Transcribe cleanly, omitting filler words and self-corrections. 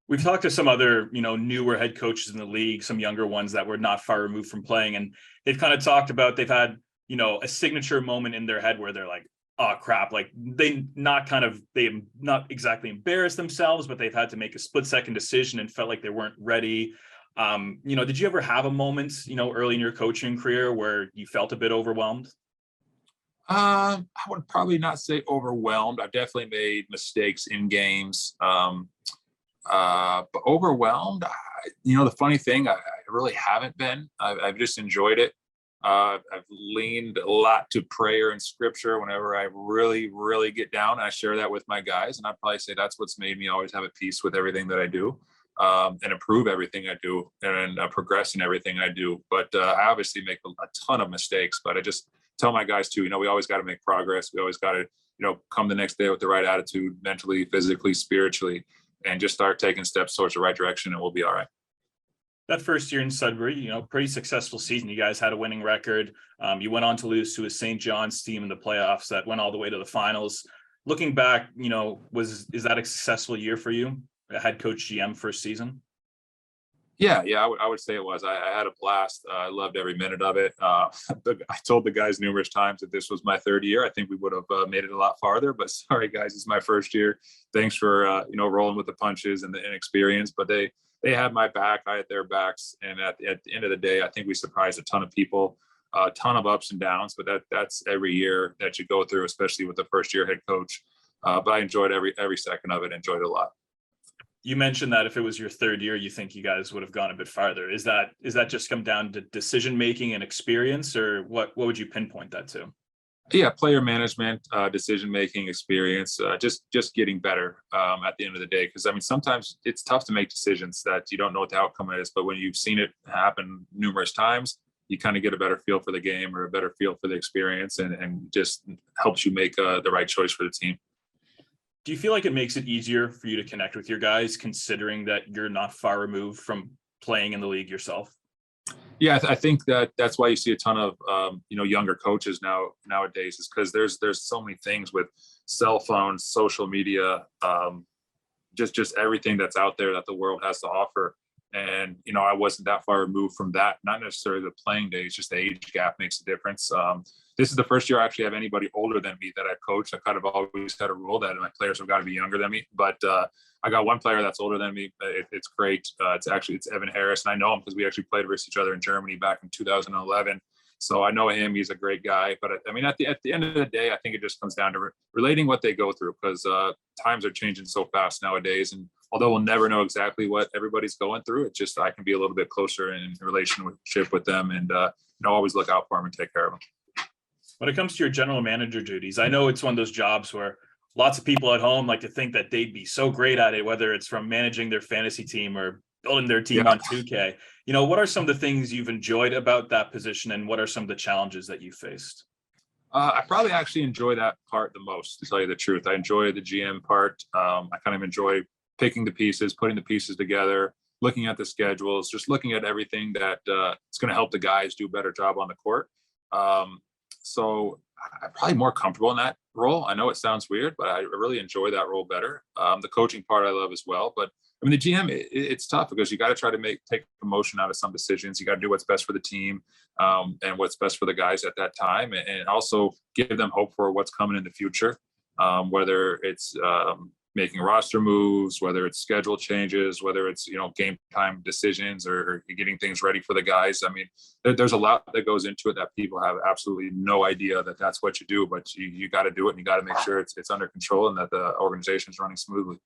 We've talked to some other, newer head coaches in the league, some younger ones that were not far removed from playing, and they've kind of talked about they've had, a signature moment in their head where they're like, oh crap, like they not exactly embarrassed themselves, but they've had to make a split-second decision and felt like they weren't ready. Did you ever have a moment, early in your coaching career where you felt a bit overwhelmed? I would probably not say overwhelmed. I've definitely made mistakes in games. But overwhelmed, the funny thing, I really haven't been. I've just enjoyed it. I've leaned a lot to prayer and scripture whenever I really, really get down. I share that with my guys, and I'd probably say that's what's made me always have a peace with everything that I do, and improve everything I do, and progress in everything I do. But I obviously make a ton of mistakes. But I just tell my guys too, we always got to make progress. We always got to, come the next day with the right attitude, mentally, physically, spiritually, and just start taking steps towards the right direction, and we'll be all right. That first year in Sudbury, pretty successful season. You guys had a winning record. You went on to lose to a St. John's team in the playoffs that went all the way to the finals. Looking back, is that a successful year for you, a head coach GM first season? Yeah, I would say it was. I had a blast. I loved every minute of it. I told the guys numerous times that this was my third year. I think we would have made it a lot farther, but sorry guys, it's my first year. Thanks for rolling with the punches and the inexperience, but they had my back. I had their backs, and at the end of the day, I think we surprised a ton of people, a ton of ups and downs. But that's every year that you go through, especially with the first year head coach. But I enjoyed every second of it. Enjoyed it a lot. You mentioned that if it was your third year, you think you guys would have gone a bit farther. Is that just come down to decision making and experience, or what would you pinpoint that to? Yeah, player management, decision making, experience, just getting better at the end of the day. Because sometimes it's tough to make decisions that you don't know what the outcome is, but when you've seen it happen numerous times, you kind of get a better feel for the game or a better feel for the experience, and just helps you make the right choice for the team. Do you feel like it makes it easier for you to connect with your guys, considering that you're not far removed from playing in the league yourself? Yeah, I think that's why you see a ton of younger coaches nowadays, is because there's so many things with cell phones, social media, just everything that's out there that the world has to offer. And I wasn't that far removed from that. Not necessarily the playing days, just the age gap makes a difference. This is the first year I actually have anybody older than me that I've coached. I kind of always had a rule that my players have got to be younger than me, but I got one player that's older than me. It's great. It's Evan Harris, and I know him because we actually played versus each other in Germany back in 2011. So I know him. He's a great guy. But at the end of the day, I think it just comes down to relating what they go through, because times are changing so fast nowadays. And although we'll never know exactly what everybody's going through, it's just I can be a little bit closer in relationship with them, and always look out for them and take care of them. When it comes to your general manager duties, I know it's one of those jobs where lots of people at home like to think that they'd be so great at it, whether it's from managing their fantasy team or building their team on 2K. What are some of the things you've enjoyed about that position, and what are some of the challenges that you faced? I probably actually enjoy that part the most, to tell you the truth. I enjoy the GM part. I kind of enjoy picking the pieces, putting the pieces together, looking at the schedules, just looking at everything that it's going to help the guys do a better job on the court. So I'm probably more comfortable in that role. I know it sounds weird, but I really enjoy that role better. The coaching part I love as well. But the GM, it's tough because you got to try to take emotion out of some decisions. You got to do what's best for the team, and what's best for the guys at that time, and also give them hope for what's coming in the future, whether it's making roster moves, whether it's schedule changes, whether it's game time decisions, or getting things ready for the guys. There's a lot that goes into it that people have absolutely no idea that that's what you do, but you got to do it, and you got to make sure it's under control and that the organization is running smoothly.